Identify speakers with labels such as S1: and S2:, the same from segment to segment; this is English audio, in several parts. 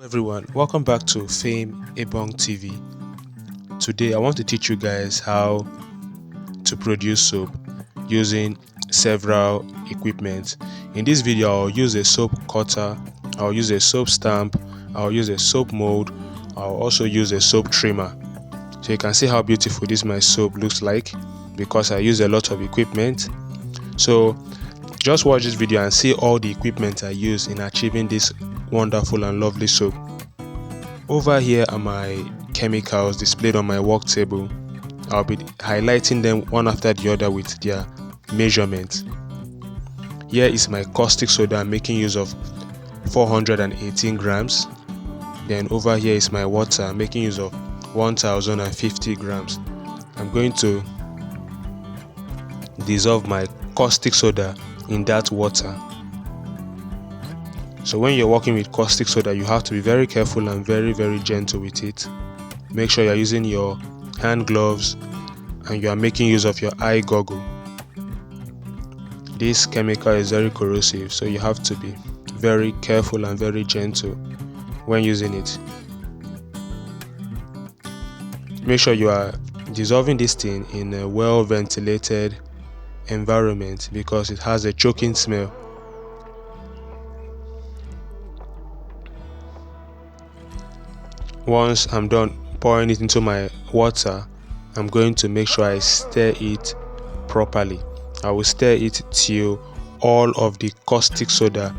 S1: Everyone, welcome back to Fame Ebong TV. Today I want to teach you guys how to produce soap using several equipment. In this video I'll use a soap cutter, I'll use a soap stamp, I'll use a soap mold, I'll also use a soap trimmer. So you can see how beautiful this my soap looks like because I use a lot of equipment. So just watch this video and see all the equipment I use in achieving this wonderful and lovely soap. Over here are my chemicals displayed on my work table. I'll be highlighting them one after the other with their measurements. Here is my caustic soda. I'm making use of 418 grams. Then over here is my water. I'm making use of 1050 grams. I'm going to dissolve my caustic soda in that water. So when you're working with caustic soda, you have to be very careful and very gentle with it. Make sure you're using your hand gloves and you are making use of your eye goggle. This chemical is very corrosive, so you have to be very careful and very gentle when using it. Make sure you are dissolving this thing in a well ventilated environment because it has a choking smell. Once I'm done pouring it into my water, I'm going to make sure I stir it properly. I will stir it till all of the caustic soda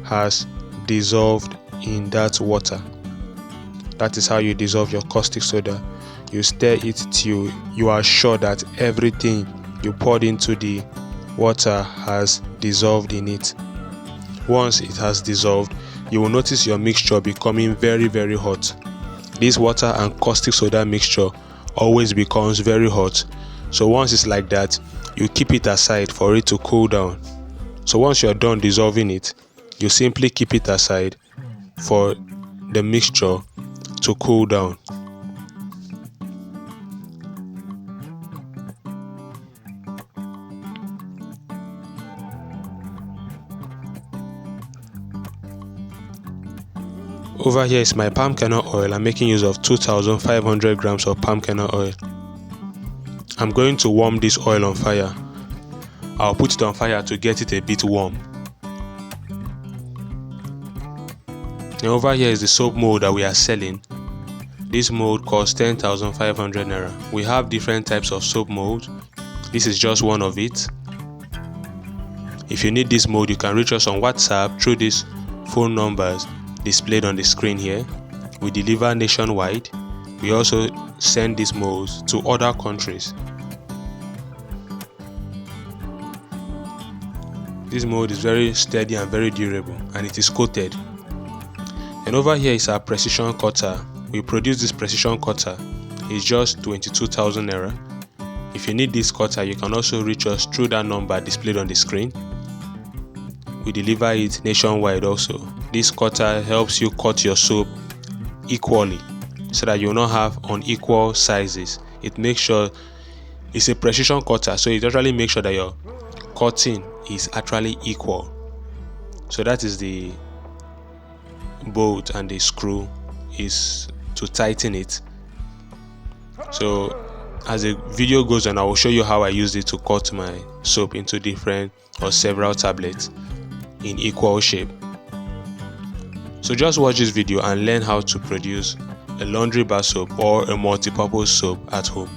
S1: has dissolved in that water. That is how you dissolve your caustic soda. You stir it till you are sure that everything you poured into the water has dissolved in it. Once it has dissolved, you will notice your mixture becoming very hot. This water and caustic soda mixture always becomes very hot. So once it's like that, you keep it aside for it to cool down. So once you're done dissolving it, you simply keep it aside for the mixture to cool down. Over here is my palm kernel oil. I'm making use of 2500 grams of palm kernel oil. I'm going to warm this oil on fire. I'll put it on fire to get it a bit warm. And over here is the soap mold that we are selling. This mold costs 10,500 naira. We have different types of soap mold. This is just one of it. If you need this mold, you can reach us on WhatsApp through these phone numbers displayed on the screen here. We deliver nationwide. We also send these molds to other countries. This mold is very steady and very durable, and it is coated. And over here is our precision cutter. We produce this precision cutter. It's just 22,000 naira. If you need this cutter, you can also reach us through that number displayed on the screen. We deliver it nationwide also. This cutter helps you cut your soap equally so that you will not have unequal sizes. It makes sure it's a precision cutter, so it actually makes sure that your cutting is actually equal. So that is the bolt, and the screw is to tighten it. So as the video goes on, I will show you how I use it to cut my soap into different or several tablets in equal shape. So just watch this video and learn how to produce a laundry bar soap or a multi-purpose soap at home.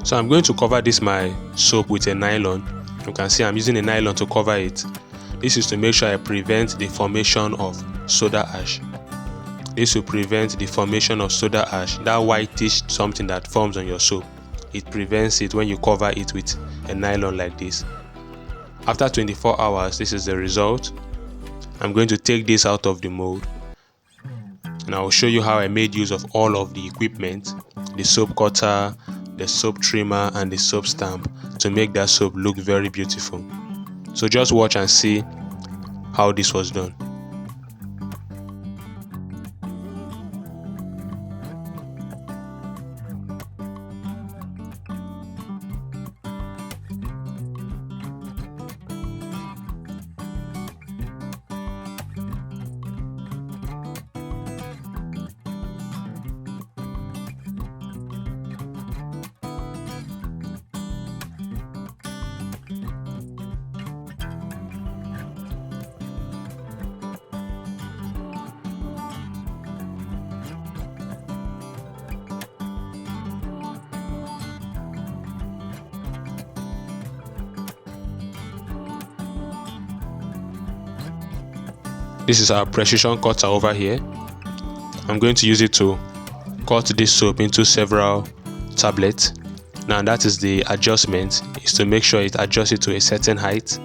S1: So I'm going to cover this my soap with a nylon. You can see I'm using a nylon to cover it. This is to make sure I prevent the formation of soda ash. This will prevent the formation of soda ash, that whitish something that forms on your soap. It prevents it when you cover it with a nylon like this. After 24 hours, this is the result. I'm going to take this out of the mold, and I will show you how I made use of all of the equipment, the soap cutter, the soap trimmer, and the soap stamp to make that soap look very beautiful. So just watch and see how this was done. This is our precision cutter over here. I'm going to use it to cut this soap into several tablets. Now that is the adjustment, is to make sure it adjusts it to a certain height.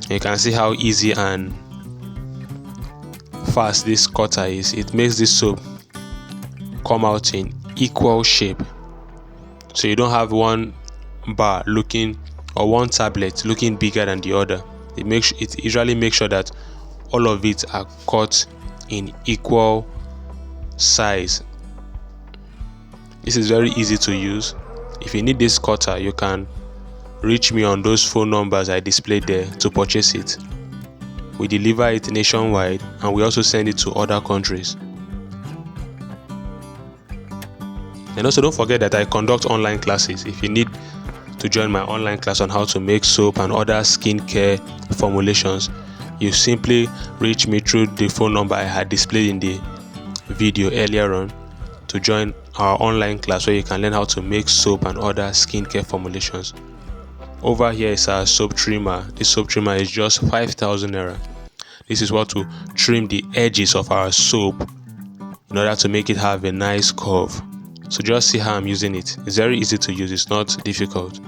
S1: You can see how easy and fast this cutter is. It makes this soap come out in equal shape, so you don't have one bar looking, or one tablet looking bigger than the other. It usually makes sure that all of it are cut in equal size. This is very easy to use. If you need this cutter, you can reach me on those phone numbers I displayed there to purchase it. We deliver it nationwide, and we also send it to other countries. And also don't forget that I conduct online classes. If you need to join my online class on how to make soap and other skincare formulations, you simply reach me through the phone number I had displayed in the video earlier on to join our online class, where you can learn how to make soap and other skincare formulations. Over here is our soap trimmer. This soap trimmer is just 5,000 naira. This is what will trim the edges of our soap in order to make it have a nice curve. So just see how I'm using it. It's very easy to use, it's not difficult.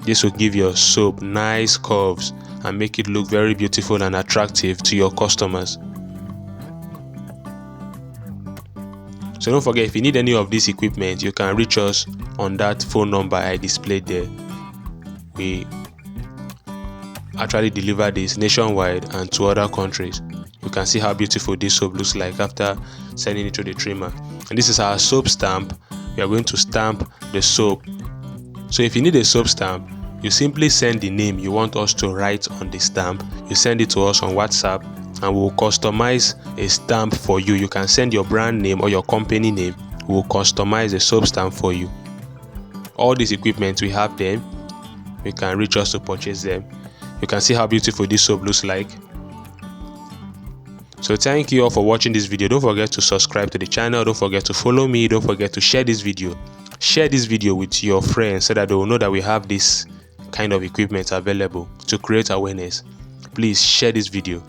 S1: This will give your soap nice curves and make it look very beautiful and attractive to your customers. So don't forget, if you need any of this equipment, you can reach us on that phone number I displayed there. We actually deliver this nationwide and to other countries. You can see how beautiful this soap looks like after sending it to the trimmer. And this is our soap stamp. We are going to stamp the soap. So if you need a soap stamp, you simply send the name you want us to write on the stamp. You send it to us on WhatsApp, and we'll customize a stamp for you. You can send your brand name or your company name. We'll customize a soap stamp for you. All these equipment, we have them. You can reach us to purchase them. You can see how beautiful this soap looks like. So thank you all for watching this video. Don't forget to subscribe to the channel. Don't forget to follow me. Don't forget to share this video. Share this video with your friends so that they will know that we have this kind of equipment available to create awareness. Please share this video,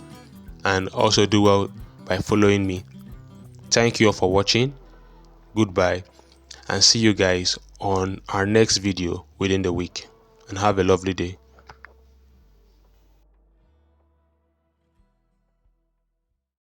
S1: and also do well by following me. Thank you all for watching. Goodbye, and see you guys on our next video within the week, and have a lovely day.